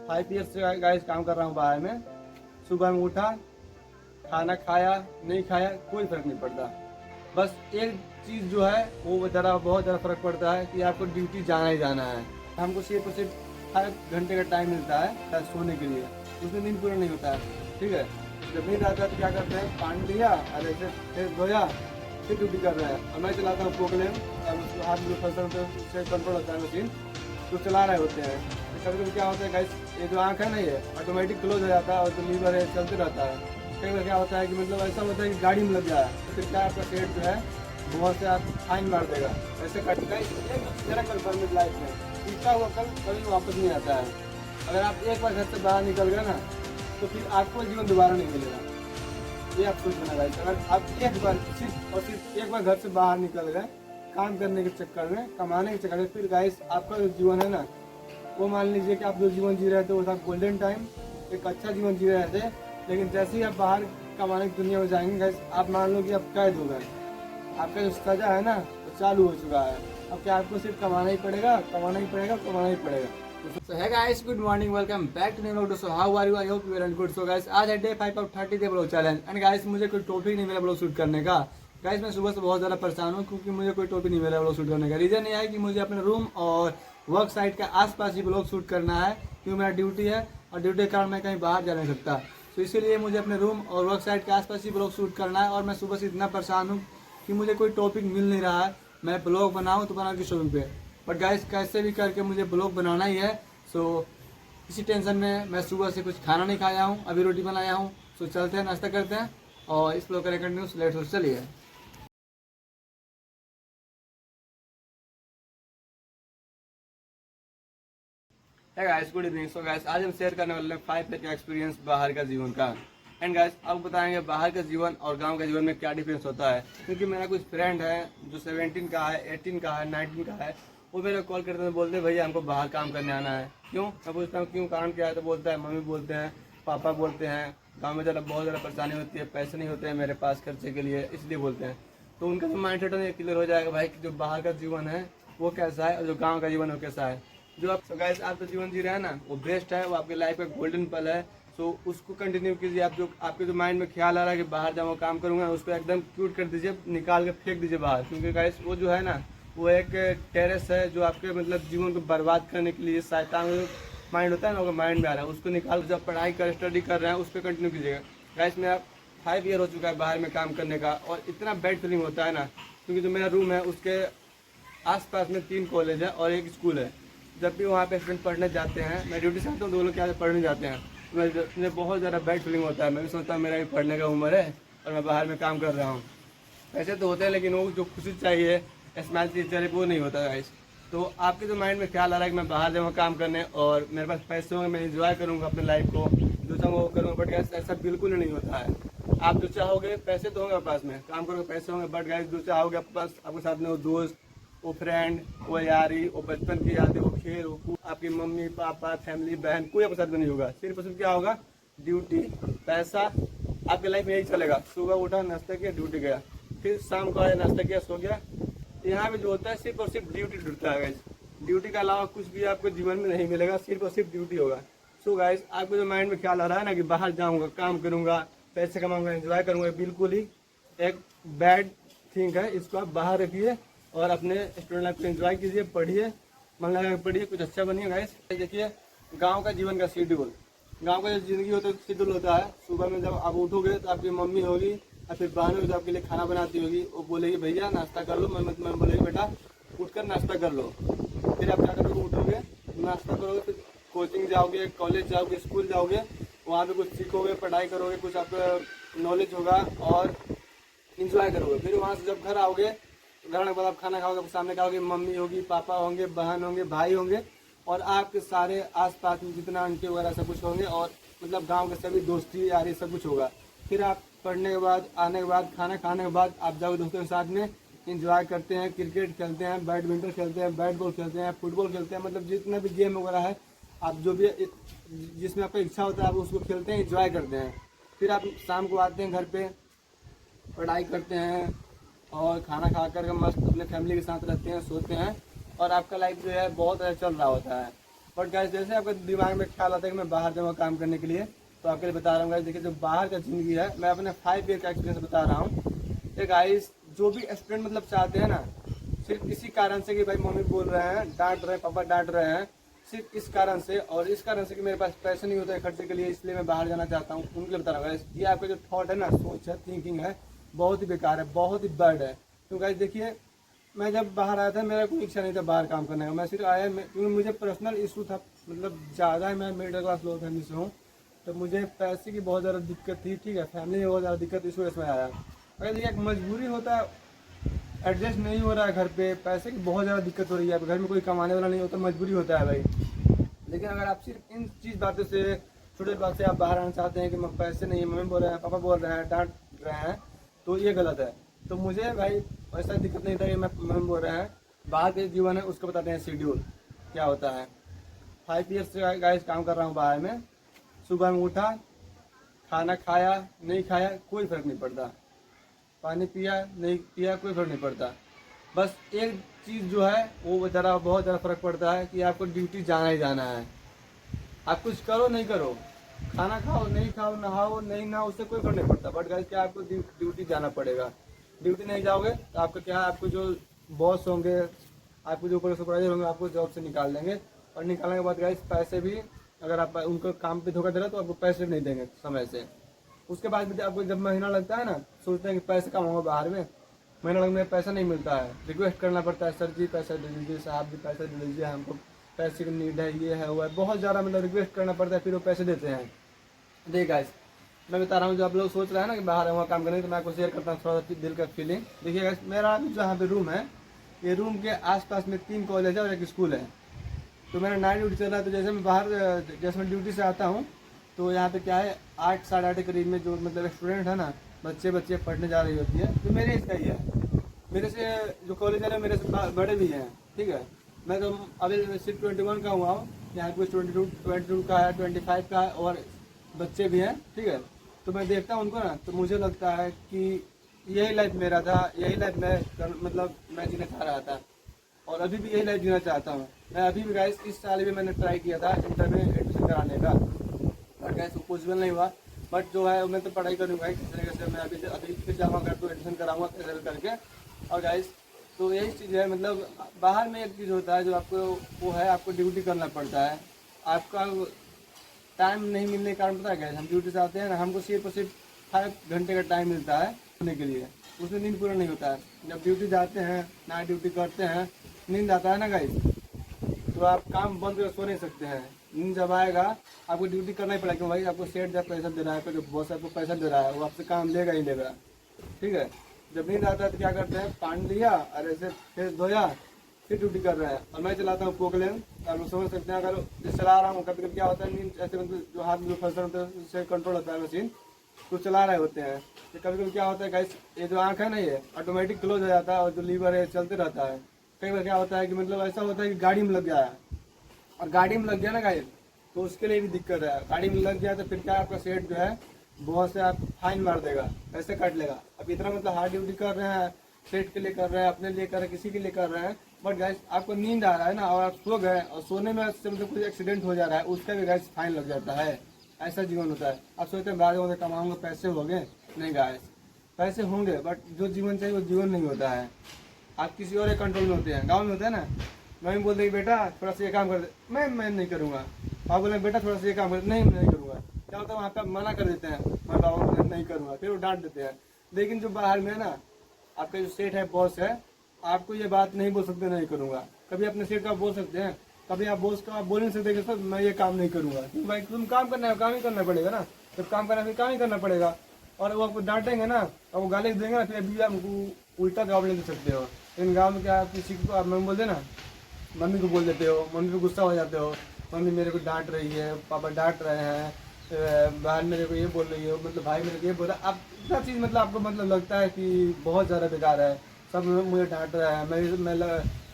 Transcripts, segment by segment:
5 years से guys काम कर रहा हूँ बाहर में। सुबह में उठा, खाना खाया नहीं खाया कोई फर्क नहीं पड़ता। बस एक चीज़ जो है वो ज़रा बहुत ज़्यादा फर्क पड़ता है कि आपको ड्यूटी जाना ही जाना है। हमको सिर्फ और सिर्फ 8 घंटे का टाइम मिलता है सोने के लिए, उसमें नींद पूरा नहीं होता है। ठीक है, जब नींद आता है तो क्या करते हैं, पानी लिया और ऐसे फिर धोया, फिर ड्यूटी कर रहे हैं। और मैं चलाता हूँ पोकलेन, और उसको हाथ में फंसा होता है, उससे कंट्रोल होता है मशीन, तो चला रहे होते हैं। तो कभी कभी क्या होता है गाइस, ये जो आँख है ना ये ऑटोमेटिक क्लोज हो जाता है और जो लीवर है चलते रहता है। कई बार क्या होता है कि मतलब ऐसा होता है कि गाड़ी में लग जाए तो फिर क्या आपका पेट जो है बहुत से आप फाइन मार देगा। ऐसे कटका मेरा कन्फर्म है लाइफ में, टूटा हुआ कल कभी वापस नहीं आता है। अगर आप एक बार घर से बाहर निकल गए ना तो फिर आपको जीवन दोबारा नहीं मिलेगा। ये आप सोच लेना गाइस, अगर आप एक बार सिर्फ और सिर्फ एक बार घर से बाहर निकल गए काम करने के चक्कर में, कमाने के चक्कर में, फिर गाइस आपका जो जीवन है ना वो मान लीजिए कि आप जो जीवन जी रहे थे वो था गोल्डन टाइम, एक अच्छा जीवन जी रहे थे। लेकिन जैसे ही आप बाहर कमाने की दुनिया में जाएंगे गाइस, आप मान लो कि आप कैद हो गए, आपका जो सजा है ना वो चालू हो चुका है। अब क्या आपको सिर्फ कमाना ही पड़ेगा, कमाना ही पड़ेगा, कमाना ही पड़ेगा। So hey guys, good morning, welcome back to new video. So how are you? I hope you are good. So guys, आज है day 5 of 30 day blog challenge and guys मुझे कोई टॉपिक नहीं मिला ब्लॉग शूट करने का। Guys मैं सुबह से बहुत ज़्यादा परेशान हूँ क्योंकि मुझे कोई टॉपिक नहीं मिला ब्लॉग शूट करने का। रीज़न ये है कि मुझे अपने रूम और वर्क साइट के आसपास ही ब्लॉग शूट करना है क्योंकि मेरा ड्यूटी है और ड्यूटी के कारण मैं कहीं बाहर जा नहीं सकता। तो इसीलिए मुझे अपने रूम और वर्क साइट के आसपास ही ब्लॉग शूट करना है। और मैं सुबह से इतना परेशान हूँ कि मुझे कोई टॉपिक मिल नहीं रहा है। मैं ब्लॉग बनाऊँ तो बना के शोरूम पे, बट गाइस कैसे भी करके मुझे ब्लॉग बनाना ही है। सो इसी टेंशन में मैं सुबह से कुछ खाना नहीं खाया हूँ, अभी रोटी बनाया हूँ। सो चलते हैं, नाश्ता करते हैं और इस ब्लॉग करें कंटिन्यू। लेट्स गो, चलिए। है guys, good evening. So guys आज हम शेयर करने वाले हैं 5 ईयर का एक्सपीरियंस बाहर का जीवन का। एंड गाइस अब बताएंगे बाहर का जीवन और गांव के जीवन में क्या डिफरेंस होता है। क्योंकि मेरा कुछ फ्रेंड है जो 17 का है, 18 का है, 19 का है, वो मेरा कॉल करते हैं, बोलते हैं भैया हमको बाहर काम करने आना है। क्यों? मैं पूछता हूँ क्यों, कारण क्या है, तो बोलता है मम्मी बोलते हैं, पापा बोलते हैं गाँव में ज़रा बहुत ज़्यादा परेशानी होती है, पैसे नहीं होते हैं मेरे पास खर्चे के लिए, इसलिए बोलते हैं। तो उनका जो माइंड सेट है क्लियर हो जाएगा भाई कि जो बाहर का जीवन है वो कैसा है और जो गाँव का जीवन है वो कैसा है। जो आप गाइस आप जो जीवन जी रहे हैं ना वो बेस्ट है, वो आपके लाइफ का गोल्डन पल है। सो उसको कंटिन्यू कीजिए। आप जो आपके जो माइंड में ख्याल आ रहा है कि बाहर जाऊँ काम करूँगा, उसको एकदम क्यूट कर दीजिए, निकाल के फेंक दीजिए बाहर। क्योंकि गाइस वो जो है ना वो एक टेरेस है जो आपके मतलब जीवन को बर्बाद करने के लिए शैतान माइंड होता है ना, वो माइंड में आ रहा है, उसको निकाल जब पढ़ाई कर स्टडी कर रहे हैं उस पर कंटिन्यू कीजिएगा। गाइस मेरा 5 ईयर हो चुका है बाहर में काम करने का और इतना बैड फीलिंग होता है ना, क्योंकि जो मेरा रूम है उसके आसपास में 3 कॉलेज है और एक स्कूल है। जब भी वहाँ पे स्टूडेंट पढ़ने जाते हैं, मैं ड्यूटी से आता हूँ तो वो लोग क्या पढ़ने जाते हैं, मुझे बहुत ज़्यादा बैड फीलिंग होता है। मैं भी सोचता हूँ मेरा भी पढ़ने का उम्र है और मैं बाहर में काम कर रहा हूँ। पैसे तो होते हैं लेकिन वो जो खुशी चाहिए, स्माइल चाहिए, वो नहीं होता गाइस। तो आपके जो माइंड में ख्याल आ रहा है कि मैं बाहर जाऊँगा काम करने और मेरे पास पैसे होंगे, मैं इंजॉय करूँगा अपने लाइफ को, जो चाहूँगा वो करूँगा, बट गाइस ऐसा बिल्कुल नहीं होता है। आप जो चाहोगे पैसे तो होंगे पास में, काम करोगे पैसे होंगे, बट गाइस जो चाहोगे आपके पास, आपके साथ में वो दोस्त, वो फ्रेंड, वो यारी, वो बचपन की यादें, वो खेल, वो आपकी मम्मी पापा फैमिली बहन, कोई आपके साथ में नहीं होगा। सिर्फ और सिर्फ क्या होगा, ड्यूटी, पैसा। आपके लाइफ में यही चलेगा, सुबह उठा नाश्ता किया ड्यूटी गया, फिर शाम को आया नाश्ता किया सो गया। यहाँ पे जो होता है सिर्फ और सिर्फ ड्यूटी ढूंढता है गाइस। ड्यूटी के अलावा कुछ भी आपको जीवन में नहीं मिलेगा, सिर्फ और सिर्फ ड्यूटी होगा। सो गाइस आपको जो माइंड में ख्याल आ रहा है ना कि बाहर जाऊँगा काम करूँगा पैसे कमाऊँगा एंजॉय करूँगा, बिल्कुल ही एक बैड थिंग है। इसको आप बाहर रखिए और अपने स्टूडेंट लाइफ को एंजॉय कीजिए, पढ़िए, मन लगा के पढ़िए, कुछ अच्छा बनिए गाइस। देखिए गांव का जीवन का शेड्यूल, गांव का जो जिंदगी होता है शेड्यूल होता है। सुबह में जब आप उठोगे तो आपकी मम्मी होगी और फिर बहन होगी जो आपके लिए खाना बनाती होगी, वो बोलेगी भैया नाश्ता कर लो, मैं बोलेगी बेटा उठकर नाश्ता कर लो। फिर आप क्या करोगे, उठोगे नाश्ता करोगे, फिर कोचिंग जाओगे, कॉलेज जाओगे, स्कूल जाओगे, वहाँ पे कुछ सीखोगे, पढ़ाई करोगे, कुछ आपका नॉलेज होगा और इंजॉय करोगे। फिर वहाँ से जब घर आओगे, घर आने के बाद आप खाना खाओगे, सामने खाओगे, मम्मी होगी, पापा होंगे, बहन होंगे, भाई होंगे और आपके सारे आसपास में जितना आंटी वगैरह सब कुछ होंगे और मतलब गांव के सभी दोस्ती यारी सब कुछ होगा। फिर आप पढ़ने के बाद आने के बाद खाना खाने के बाद आप जाओगे दोस्तों के साथ में, इंजॉय करते हैं, क्रिकेट खेलते हैं, बैडमिंटन खेलते हैं, बैट बॉल खेलते हैं, फुटबॉल खेलते हैं, मतलब जितना भी गेम वगैरह है आप जो भी जिसमें आपका इच्छा होता है आप उसको खेलते हैं, इंजॉय करते हैं। फिर आप शाम को आते हैं घर पे, पढ़ाई करते हैं और खाना खा कर मस्त अपने फैमिली के साथ रहते हैं, सोते हैं और आपका लाइफ जो है बहुत अच्छा चल रहा होता है। बट गाइस जैसे आपके दिमाग में ख्याल आता है कि मैं बाहर जाऊँगा काम करने के लिए, तो आपके लिए बता रहा हूँ गाइस, देखिए जो बाहर का ज़िंदगी है, मैं अपने 5 ईयर का एक्सपीरियंस बता रहा हूँ। ये गाइस जो भी स्टूडेंट मतलब चाहते हैं ना, सिर्फ इसी कारण से कि भाई मम्मी बोल रहे हैं, डांट रहे हैं, पापा डांट रहे हैं, सिर्फ इस कारण से और इस कारण से कि मेरे पास पैसे नहीं होते हैं खर्चे के लिए, इसलिए मैं बाहर जाना चाहता हूँ, उनके लिए बता रहा हूँ। ये आपका जो थॉट है ना, सोच है, थिंकिंग है, बहुत ही बेकार है, बहुत ही बैड है। तो गाइस देखिए, मैं जब बाहर आया था मेरा कोई इच्छा नहीं था बाहर काम करने का, मैं सिर्फ आया क्योंकि मुझे पर्सनल इशू था, मतलब ज़्यादा है, मैं मिडिल क्लास लो फैमिली से हूँ, तो मुझे पैसे की बहुत ज़्यादा दिक्कत थी, ठीक है, फैमिली में बहुत ज़्यादा दिक्कत, इस वजह से मैं आया। अगर ये एक मजबूरी होता है, एडजस्ट नहीं हो रहा है घर पे, पैसे की बहुत ज़्यादा दिक्कत हो रही है, घर में कोई कमाने वाला नहीं होता, मजबूरी होता है भाई। लेकिन अगर आप सिर्फ इन चीज़ बातों से, छोटे बात से आप बाहर आना चाहते हैं कि पैसे नहीं है, मम्मी बोल रहे हैं, पापा बोल रहे हैं, डांट रहे हैं, तो ये गलत है। तो मुझे भाई ऐसा दिक्कत नहीं था कि मम्मी बोल रहे हैं, बाहर के जीवन है उसको बताते हैं शेड्यूल क्या होता है। 5 ईयर्स से गाइस काम कर रहा हूँ बाहर में। सुबह में उठा, खाना खाया नहीं खाया कोई फर्क नहीं पड़ता, पानी पिया नहीं पिया कोई फर्क नहीं पड़ता। बस एक चीज़ जो है वो ज़रा बहुत ज़्यादा फर्क पड़ता है कि आपको ड्यूटी जाना ही जाना है। आप कुछ करो नहीं करो, खाना खाओ नहीं खाओ, नहाओ नहीं नहाओ, उससे कोई फर्क नहीं पड़ता। बट गाइस क्या आपको ड्यूटी जाना पड़ेगा। ड्यूटी नहीं जाओगे तो आपका क्या है, आपको जो बॉस होंगे, आपको जो ऊपर सुपरवाइजर होंगे, आपको जॉब से निकाल देंगे। और निकालने के बाद गाइस पैसे भी, अगर आप उनको काम पे धोखा दे रहे हो तो आपको पैसे नहीं देंगे समय से। उसके बाद भी आपको जब महीना लगता है ना, सोचते हैं कि पैसे कम होगा बाहर में, महीना लगने में पैसा नहीं मिलता है, रिक्वेस्ट करना पड़ता है, सर जी पैसा दे दीजिए, साहब जी पैसा दे दीजिए, हमको पैसे की नीड है, ये है वो है, बहुत ज़्यादा मतलब रिक्वेस्ट करना पड़ता है, फिर वो पैसे देते हैं। देखिए गाइस मैं बता रहा हूँ, जो आप लोग सोच रहे हैं ना कि बाहर वहाँ काम करने, तो मैं आपको शेयर करता हूँ थोड़ा सा दिल का फीलिंग। देखिए गाइस मेरा जहाँ पे रूम है, ये रूम के आसपास में 3 कॉलेज है और एक स्कूल है। तो मेरा नाइट ड्यूटी चल रहा है, तो जैसे मैं बाहर, जैसे मैं ड्यूटी से आता हूँ, तो यहाँ पे क्या है 8 साढ़े 8 के करीब में जो मतलब स्टूडेंट है ना, बच्चे पढ़ने जा रही होती है, तो मेरे इसका ही है, मेरे से जो कॉलेज वाले मेरे से बड़े भी हैं, ठीक है। मैं तो अभी सिर्फ 21 का हुआ हूँ, यहाँ कुछ 22 का है, 25 का है, और बच्चे भी हैं, ठीक है। तो मैं देखता हूँ उनको ना, तो मुझे लगता है कि यही लाइफ मेरा था, यही लाइफ मतलब मैं जीना चाह रहा था, और अभी भी यही लाइफ जीना चाहता हूँ। मैं अभी भी गाइस इस साल भी मैंने ट्राई किया था इंटर में एडमिशन कराने का, बट गाइस पॉसिबल नहीं हुआ। बट जो है मैं तो पढ़ाई करूँगा किस तरीके से, मैं अभी फिर जाऊँगा घर तो एडमिशन कराऊँगा कैसे करके। और गाइस तो यही चीज़ है, मतलब बाहर में एक चीज़ होता है जो आपको वो है, आपको ड्यूटी करना पड़ता है। आपका टाइम नहीं मिलने के कारण पता है गाइस, हम ड्यूटी से आते हैं ना, हमको सिर्फ और सिर्फ 5 घंटे का टाइम मिलता है सोने के लिए, उसमें नींद पूरा नहीं होता है। जब ड्यूटी जाते हैं, नाइट ड्यूटी करते हैं, नींद आता है ना गाइस, तो आप काम बंद कर सो नहीं सकते हैं। नींद जब आएगा आपको ड्यूटी करना ही पड़ेगा, क्योंकि भाई आपको सेठ जब पैसा दे रहा है, जो बॉस आपको पैसा दे रहा है, वो आपसे काम लेगा ही लेगा, ठीक है। जब नींद आता है तो क्या करते हैं, पानी लिया और ऐसे फेस धोया, फिर ड्यूटी कर रहे हैं। और मैं चलाता हूँ पोकलेन, आप लोग समझ सकते हैं, अगर चला रहा हूँ कभी कभी क्या होता है, नींद ऐसे मतलब जो हाथ में जो फंसा होता है उससे कंट्रोल होता है मशीन, तो चला रहे होते हैं, तो कभी कभी क्या होता है गाइस, ये जो आँख है ना, ये ऑटोमेटिक क्लोज हो जाता है, और जो लीवर है चलते रहता है। कई बार क्या होता है कि मतलब ऐसा होता है कि गाड़ी में लग गया है, और गाड़ी में लग गया ना गाइस, तो उसके लिए भी दिक्कत है। गाड़ी में लग गया तो फिर क्या, आपका सेठ जो है बहुत से आप फाइन मार देगा, पैसे काट लेगा। अब इतना मतलब हार्ड ड्यूटी कर रहे हैं, सेठ के लिए कर रहे हैं, अपने लिए कर रहे हैं, किसी के लिए कर रहे हैं, बट गाइस आपको नींद आ रहा है ना, और आप सो गए, और सोने में से मतलब कुछ एक्सीडेंट हो जा रहा है, उसका भी गाइस फाइन लग जाता है। ऐसा जीवन होता है। आप सोचते हैं बाद में कमाऊंगा, पैसे हो गए, नहीं गाइस, पैसे होंगे बट जो जीवन चाहिए वो जीवन नहीं होता है। आप किसी और कंट्रोल में होते हैं। गाँव में होता है ना, मम्मी बोल देगी बेटा थोड़ा सा ये काम कर दे, मैं नहीं करूँगा। पापा बोले बेटा थोड़ा सा ये काम कर दे, नहीं मैं नहीं करूँगा। क्या होता है, वहाँ पे मना कर देते हैं, मैं बाबा नहीं करूँगा, फिर वो डांट देते हैं। लेकिन जो बाहर में है ना, आपका जो सेठ है, बॉस है, आपको ये बात नहीं बोल सकते नहीं करूँगा। कभी अपने सेठ का बोल सकते हैं, कभी आप बॉस का बोल नहीं सकते कि सर मैं ये काम नहीं करूँगा। क्योंकि भाई तुम काम करना है, काम ही करना पड़ेगा ना, जब काम करना है फिर काम ही करना पड़ेगा। और वो आपको डांटेंगे ना, और वो गाली देंगे ना, फिर अभी आपको उल्टा जवाब नहीं दे सकते हो। लेकिन गाँव में क्या, आप किसी को आप मम्मी बोल देना, मम्मी को बोल देते हो, मम्मी को गुस्सा हो जाते हो, मम्मी मेरे को डांट रही है, पापा डांट रहे हैं, बहन मेरे को ये बोल रही है, मतलब भाई मेरे को ये बोल रहा है। आप इतना चीज़ मतलब आपको मतलब लगता है कि बहुत ज़्यादा बेकार है, सब मुझे डांट रहा है,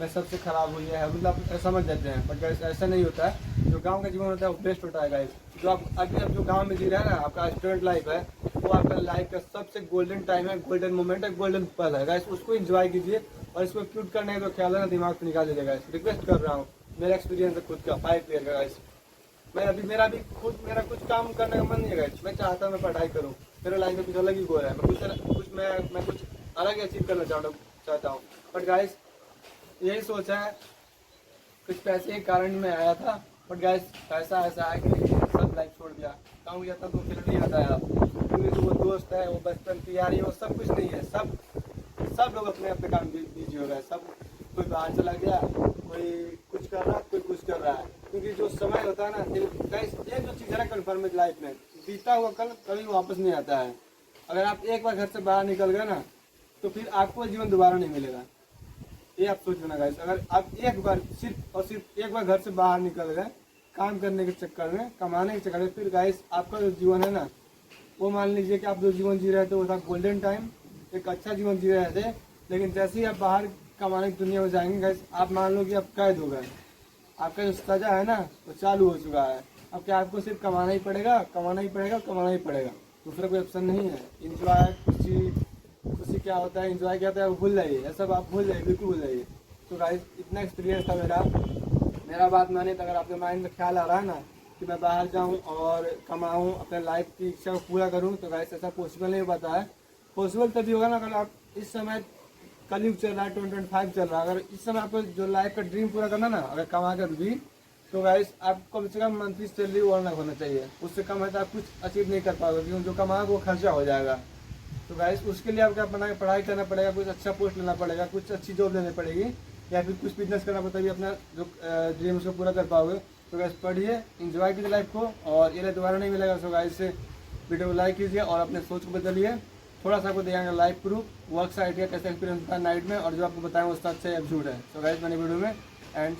मैं सबसे ख़राब हुई है, मतलब समझ जाते हैं। बट गाइस ऐसा नहीं होता है। जो गांव का जीवन होता है वो बेस्ट होता है गाइस। जो आप अभी अब जो गांव में जी रहे हैं ना, आपका स्टूडेंट लाइफ है, वो आपका लाइफ का सबसे गोल्डन टाइम है, गोल्डन मोमेंट है, गोल्डन पल है गाइस। उसको एंजॉय कीजिए, और इसको क्यूट करने का जो ख्याल है ना, दिमाग से निकाल दीजिए गाइस, रिक्वेस्ट कर रहा हूँ। मेरा एक्सपीरियंस है खुद का 5 ईयर का गाइस। मेरा कुछ काम करने का मन नहीं है गाइस। मैं चाहता हूँ मैं पढ़ाई करूँ, मेरा लाइफ में कुछ अलग ही गोल है, मैं कुछ अलग ही अचीव करना चाहता हूँ। बट गाइस यही सोचा है, कुछ पैसे के कारण मैं आया था, बट गाइस पैसा ऐसा है कि सब लाइफ छोड़ दिया। गाँव जाता तो फिर नहीं आता है आप, क्योंकि जो वो दोस्त है, वो बचपन की यारी, वो सब कुछ नहीं है। सब लोग अपने अपने काम बिजी हो गए। सब कोई बाहर चला गया, कोई कुछ कर रहा है, कोई कुछ कर रहा है। क्योंकि जो समय होता है ना गाइस, एक जो चीज़ है ना कन्फर्म है लाइफ में, बीता हुआ कल कभी वापस नहीं आता है। अगर आप एक बार घर से बाहर निकल गए ना, तो फिर आपको जीवन दोबारा नहीं मिलेगा। ये आप सोच लेना गाइस। अगर आप एक बार सिर्फ एक बार घर से बाहर निकल गए काम करने के चक्कर में, कमाने के चक्कर में, फिर गाइस आपका जो जीवन है ना, वो मान लीजिए कि आप जो जीवन जी रहे थे वो था गोल्डन टाइम, एक अच्छा जीवन जी रहे थे। लेकिन जैसे ही आप बाहर कमाने की दुनिया में जाएंगे गाइस, आप मान लो कि आप कैद हो गए, आपका जो सजा है ना वो चालू हो चुका है। अब क्या आपको सिर्फ कमाना ही पड़ेगा, कमाना ही पड़ेगा, कमाना ही पड़ेगा, दूसरा कोई ऑप्शन नहीं है। इंजॉय खुशी क्या होता है, इंजॉय क्या होता है, वो भूल जाइए, ये सब आप भूल जाइए, बिल्कुल भूल जाइए। तो गाइस इतना एक्सपीरियंस था मेरा बात माने तो अगर आपके माइंड में ख्याल आ रहा है ना कि मैं बाहर जाऊं और कमाऊं, अपने लाइफ की इच्छा को पूरा करूं, तो गाइस ऐसा पॉसिबल नहीं हो पाता है। पॉसिबल तभी होगा ना अगर आप इस समय कलयुग चल रहा है, 2025 चल रहा है, अगर इस समय आपको जो लाइफ का ड्रीम पूरा करना ना, अगर कमा कर भी, तो गाइस आपको कम से कम मंथली सैलरी और ना होना चाहिए। उससे कम है तो आप कुछ अचीव नहीं कर पाओगे, क्योंकि जो कमाओगे वो खर्चा हो जाएगा। तो गाइस उसके लिए आपको अपना पढ़ाई करना पड़ेगा, कुछ अच्छा पोस्ट लेना पड़ेगा, कुछ अच्छी जॉब लेनी पड़ेगी, या फिर कुछ बिजनेस करना पड़ता है, अपना जो ड्रीम उसको पूरा कर पाओगे। तो गाइस पढ़िए, एंजॉय कीजिए लाइफ को, और ये दोबारा नहीं मिलेगा। सो गाइस वीडियो को लाइक कीजिए और अपने सोच को बदलिए। थोड़ा सा आपको देंगे लाइव प्रूफ, वर्क साइड का कैसा एक्सपीरियंस था नाइट में, और जो आपको बताएंगे उसका अच्छा एब्सूट है। सो गाइस मैंने वीडियो में एंड